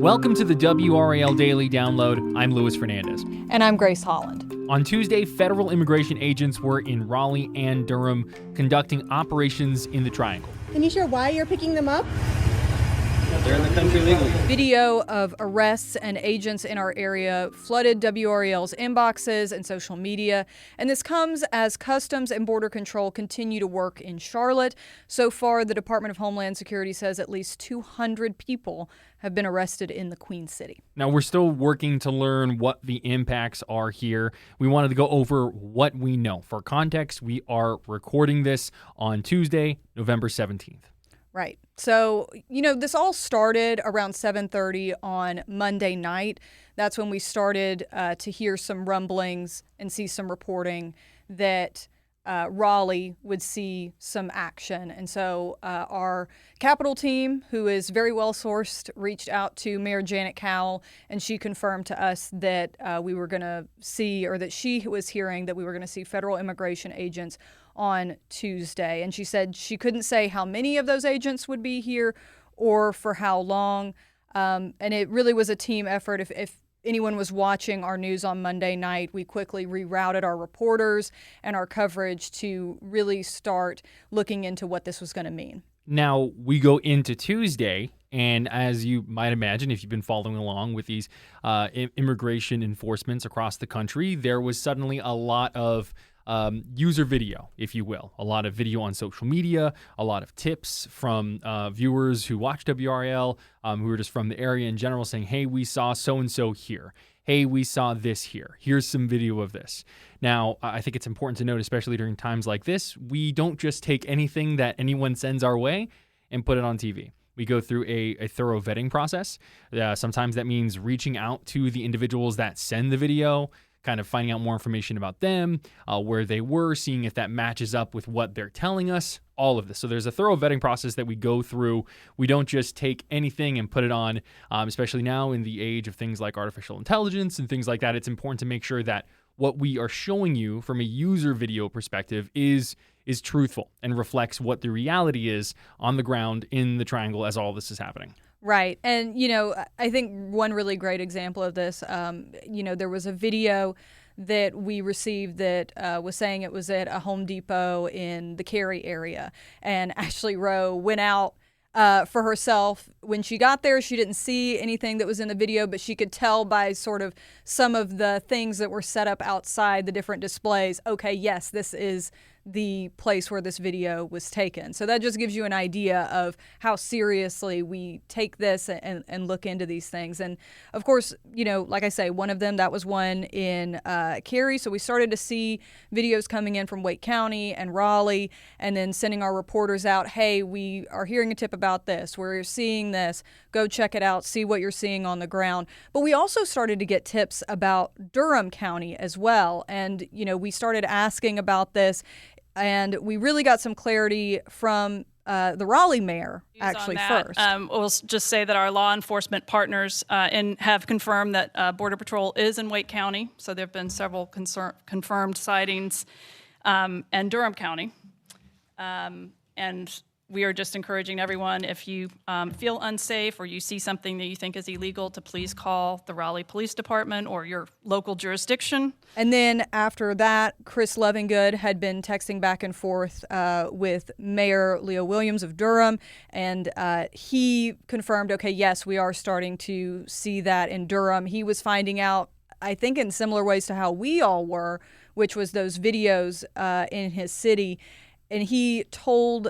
Welcome to the WRAL Daily Download. I'm Luis Fernandez. And I'm Grace Holland. On Tuesday, federal immigration agents were in Raleigh and Durham conducting operations in the Triangle. Can you share why you're picking them up? They're in the country legally. Video of arrests and agents in our area flooded WRAL's inboxes and social media. And this comes as Customs and Border Control continue to work in Charlotte. So far, the Department of Homeland Security says at least 200 people have been arrested in the Queen City. Now, we're still working to learn what the impacts are here. We wanted to go over what we know. For context, we are recording this on Tuesday, November 17th. Right. So, this all started around 7:30 on Monday night. That's when we started to hear some rumblings and see some reporting that Raleigh would see some action. And so our Capitol team, who is very well sourced, reached out to Mayor Janet Cowell, and she confirmed to us that we were going to see, or that she was hearing that we were going to see federal immigration agents on Tuesday. And she said she couldn't say how many of those agents would be here or for how long. And it really was a team effort. If anyone was watching our news on Monday night, we quickly rerouted our reporters and our coverage to really start looking into what this was going to mean. Now, we go into Tuesday, and as you might imagine, if you've been following along with these immigration enforcements across the country, there was suddenly a lot of user video, if you will, a lot of video on social media, a lot of tips from viewers who watch WRAL, who are just from the area in general, saying, hey, we saw so-and-so here. Hey, we saw this here. Here's some video of this. Now, I think it's important to note, especially during times like this, we don't just take anything that anyone sends our way and put it on TV. We go through a thorough vetting process. Sometimes that means reaching out to the individuals that send the video, kind of finding out more information about them, where they were, seeing if that matches up with what they're telling us, all of this. So there's a thorough vetting process that we go through. We don't just take anything and put it on, especially now in the age of things like artificial intelligence and things like that. It's important to make sure that what we are showing you from a user video perspective is truthful and reflects what the reality is on the ground in the Triangle as all this is happening. Right. And, I think one really great example of this, there was a video that we received that was saying it was at a Home Depot in the Cary area. And Ashley Rowe went out for herself. When she got there, she didn't see anything that was in the video, but she could tell by sort of some of the things that were set up outside the different displays. Okay, yes, this is the place where this video was taken. So that just gives you an idea of how seriously we take this and look into these things. And of course, like I say, one of them, that was one in Cary. So we started to see videos coming in from Wake County and Raleigh, and then sending our reporters out, hey, we are hearing a tip about this. We're seeing this. Go check it out. See what you're seeing on the ground. But we also started to get tips about Durham County as well. And, we started asking about this. And we really got some clarity from the Raleigh mayor, actually, first. We'll just say that our law enforcement partners have confirmed that Border Patrol is in Wake County. So there have been several confirmed sightings in Durham County. And we are just encouraging everyone, if you feel unsafe or you see something that you think is illegal, to please call the Raleigh Police Department or your local jurisdiction. And then after that, Chris Lovingood had been texting back and forth with Mayor Leo Williams of Durham, and he confirmed, okay, yes, we are starting to see that in Durham. He was finding out, I think, in similar ways to how we all were, which was those videos in his city. And he told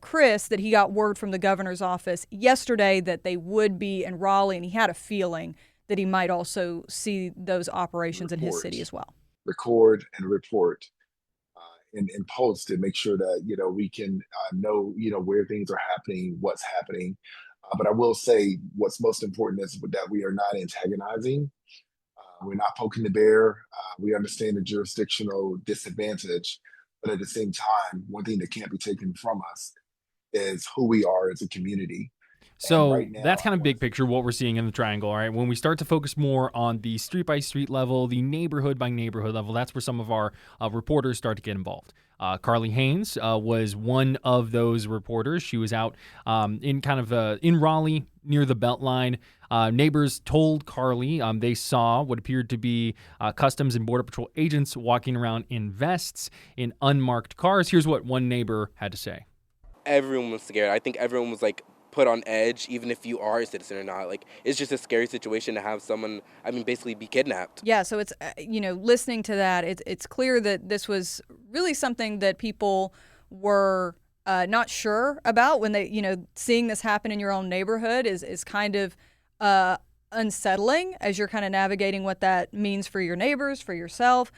Chris that he got word from the governor's office yesterday that they would be in Raleigh, and he had a feeling that he might also see those operations in his city as well. Record and report and post and make sure that, we can know, where things are happening, what's happening. But I will say what's most important is that we are not antagonizing. We're not poking the bear. We understand the jurisdictional disadvantage. But at the same time, one thing that can't be taken from us is who we are as a community. So right now, that's kind of big picture what we're seeing in the triangle. All right, when we start to focus more on the street by street level, the neighborhood by neighborhood level, that's where some of our reporters start to get involved. Carly Haynes was one of those reporters. She was out in Raleigh near the Beltline. Neighbors told Carly they saw what appeared to be Customs and Border Patrol agents walking around in vests in unmarked cars. Here's what one neighbor had to say. Everyone was scared. I think everyone was like put on edge, even if you are a citizen or not. Like, it's just a scary situation to have someone, basically be kidnapped. Yeah, so it's, listening to that, it's clear that this was really something that people were not sure about when they, seeing this happen in your own neighborhood is kind of unsettling as you're kind of navigating what that means for your neighbors, for yourself.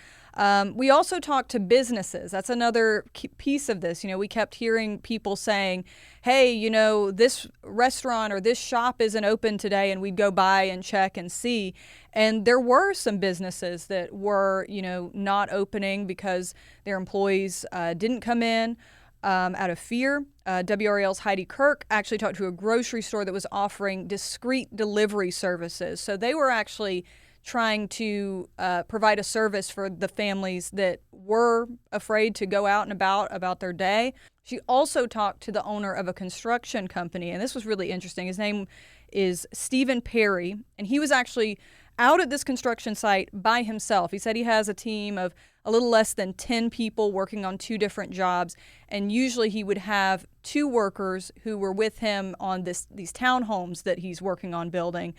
We also talked to businesses. That's another piece of this. We kept hearing people saying, hey, this restaurant or this shop isn't open today, and we'd go by and check and see. And there were some businesses that were, not opening because their employees didn't come in out of fear. WRAL's Heidi Kirk actually talked to a grocery store that was offering discreet delivery services. So they were actually trying to provide a service for the families that were afraid to go out and about their day. She also talked to the owner of a construction company, and this was really interesting. His name is Stephen Perry, and he was actually out at this construction site by himself. He said he has a team of a little less than 10 people working on 2 different jobs, and usually he would have 2 workers who were with him on these townhomes that he's working on building.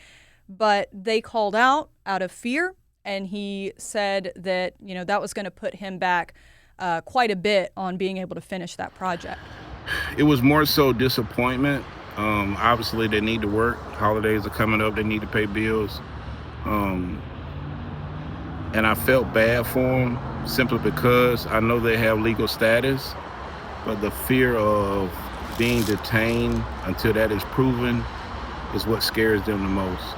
But they called out of fear, and he said that, that was going to put him back quite a bit on being able to finish that project. It was more so disappointment. Obviously, they need to work. Holidays are coming up. They need to pay bills. And I felt bad for them simply because I know they have legal status, but the fear of being detained until that is proven is what scares them the most.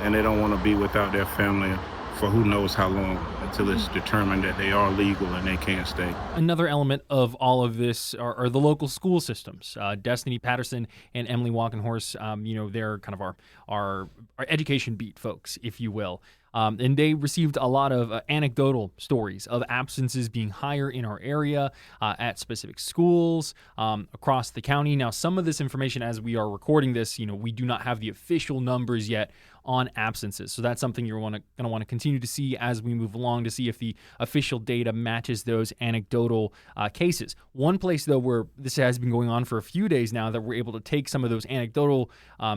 And they don't want to be without their family for who knows how long until it's determined that they are legal and they can't stay. Another element of all of this are the local school systems. Destiny Patterson and Emily Walkenhorst, they're kind of our education beat folks, if you will. And they received a lot of anecdotal stories of absences being higher in our area at specific schools across the county. Now, some of this information, as we are recording this, we do not have the official numbers yet on absences. So that's something you're going to want to continue to see as we move along to see if the official data matches those anecdotal cases. One place, though, where this has been going on for a few days now that we're able to take some of those anecdotal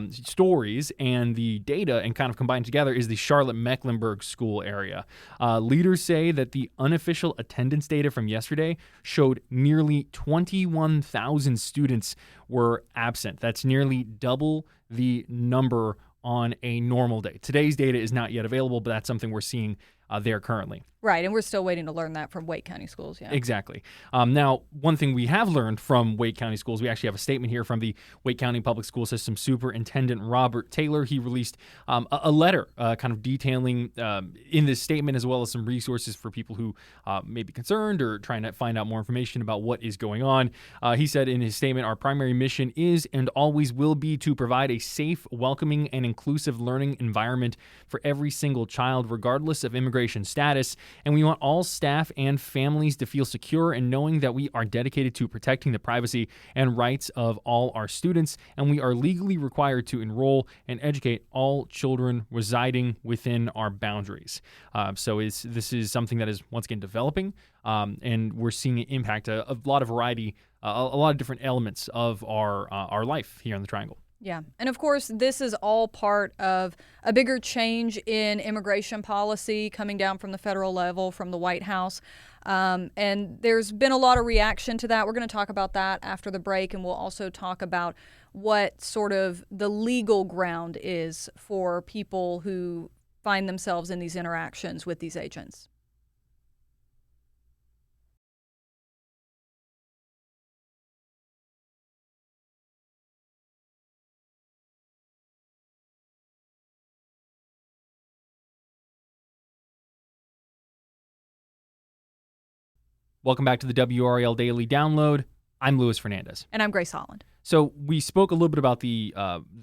stories and the data and kind of combine together is the Charlotte-Mecklenburg school area. Leaders say that the unofficial attendance data from yesterday showed nearly 21,000 students were absent. That's nearly double the number on a normal day. Today's data is not yet available, but that's something we're seeing there currently. Right, and we're still waiting to learn that from Wake County Schools. Yeah, exactly. Now, one thing we have learned from Wake County Schools, we actually have a statement here from the Wake County Public School System Superintendent Robert Taylor. He released a letter kind of detailing in this statement, as well as some resources for people who may be concerned or trying to find out more information about what is going on. He said in his statement, our primary mission is and always will be to provide a safe, welcoming, and inclusive learning environment for every single child, regardless of immigration status. And we want all staff and families to feel secure and knowing that we are dedicated to protecting the privacy and rights of all our students, and we are legally required to enroll and educate all children residing within our boundaries. So this is something that is, once again, developing, and we're seeing it impact a lot of variety, a lot of different elements of our life here in the Triangle. Yeah. And of course, this is all part of a bigger change in immigration policy coming down from the federal level, from the White House. And there's been a lot of reaction to that. We're going to talk about that after the break, and we'll also talk about what sort of the legal ground is for people who find themselves in these interactions with these agents. Welcome back to the WRAL Daily Download. I'm Luis Fernandez. And I'm Grace Holland. So we spoke a little bit about the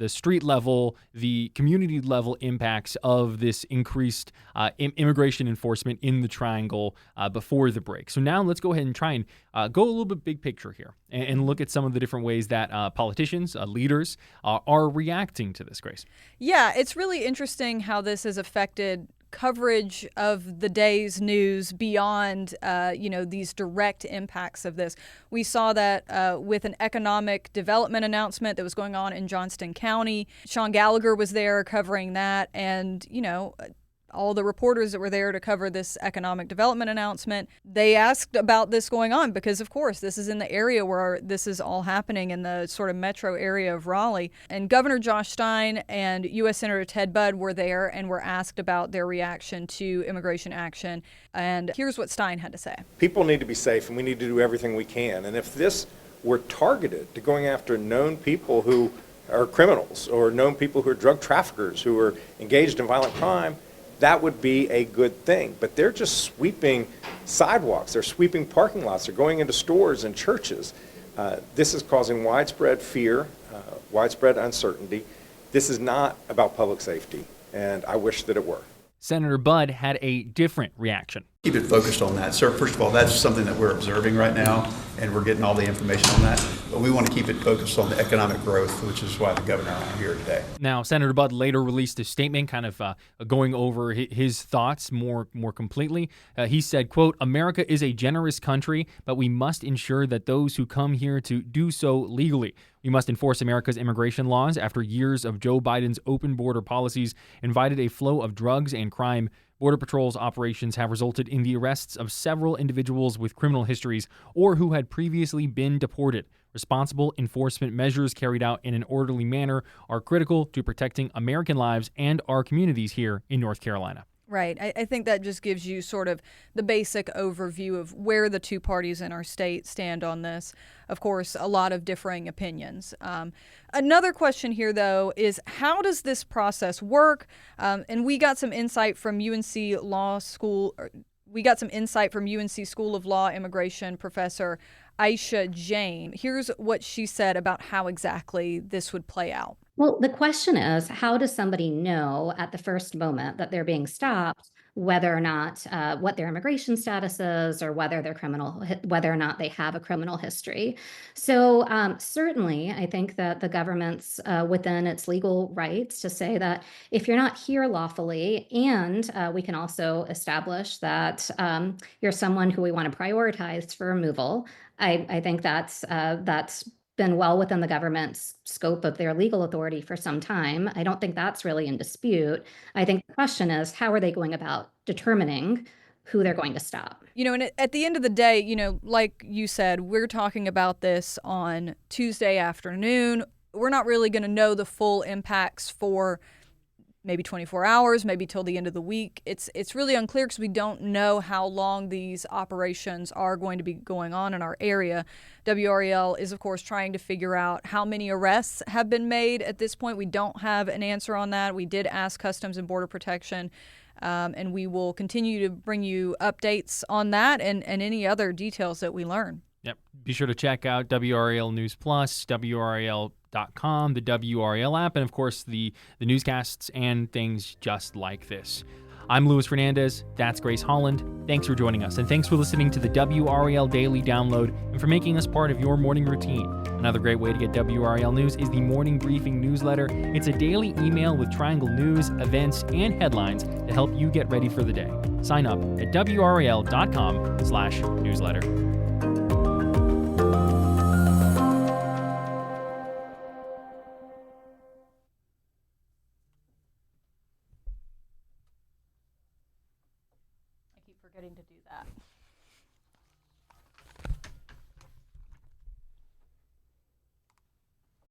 street level, the community level impacts of this increased immigration enforcement in the Triangle before the break. So now let's go ahead and try and go a little bit big picture here and look at some of the different ways that politicians, leaders are reacting to this, Grace. Yeah, it's really interesting how this has affected coverage of the day's news beyond, these direct impacts of this. We saw that with an economic development announcement that was going on in Johnston County. Sean Gallagher was there covering that, and, all the reporters that were there to cover this economic development announcement, they asked about this going on because, of course, this is in the area where this is all happening in the sort of metro area of Raleigh. And Governor Josh Stein and U.S. Senator Ted Budd were there and were asked about their reaction to immigration action. And here's what Stein had to say. People need to be safe, and we need to do everything we can. And if this were targeted to going after known people who are criminals or known people who are drug traffickers who are engaged in violent crime, that would be a good thing. But they're just sweeping sidewalks, they're sweeping parking lots, they're going into stores and churches. This is causing widespread fear, widespread uncertainty. This is not about public safety, and I wish that it were. Senator Budd had a different reaction. Keep it focused on that. Sir, first of all, that's something that we're observing right now, and we're getting all the information on that. But we want to keep it focused on the economic growth, which is why the governor and I are here today. Now, Senator Budd later released a statement kind of going over his thoughts more completely. He said, quote, "America is a generous country, but we must ensure that those who come here to do so legally. We must enforce America's immigration laws after years of Joe Biden's open border policies invited a flow of drugs and crime. Border Patrol's operations have resulted in the arrests of several individuals with criminal histories or who had previously been deported. Responsible enforcement measures carried out in an orderly manner are critical to protecting American lives and our communities here in North Carolina." Right. I think that just gives you sort of the basic overview of where the two parties in our state stand on this. Of course, a lot of differing opinions. Another question here, though, is how does this process work? And we got some insight from UNC Law School. We got some insight from UNC School of Law immigration professor Aisha Jain. Here's what she said about how exactly this would play out. Well, the question is, how does somebody know at the first moment that they're being stopped whether or not what their immigration status is or whether or not they have a criminal history? So certainly, I think that the government's within its legal rights to say that if you're not here lawfully, and we can also establish that you're someone who we want to prioritize for removal. I think that's been well within the government's scope of their legal authority for some time. I don't think that's really in dispute. I think the question is, how are they going about determining who they're going to stop? And at the end of the day, like you said, we're talking about this on Tuesday afternoon. We're not really going to know the full impacts for maybe 24 hours, maybe till the end of the week. It's really unclear because we don't know how long these operations are going to be going on in our area. WRAL is, of course, trying to figure out how many arrests have been made at this point. We don't have an answer on that. We did ask Customs and Border Protection, and we will continue to bring you updates on that and any other details that we learn. Yep. Be sure to check out WRAL News Plus, WRAL.com, the WRAL app, and of course the newscasts and things just like this. I'm Luis Fernandez. That's Grace Holland. Thanks for joining us, and thanks for listening to the WRAL Daily Download and for making us part of your morning routine. Another great way to get WRAL news is the Morning Briefing newsletter. It's a daily email with Triangle news, events, and headlines to help you get ready for the day. Sign up at WRAL.com/newsletter. Forgetting to do that.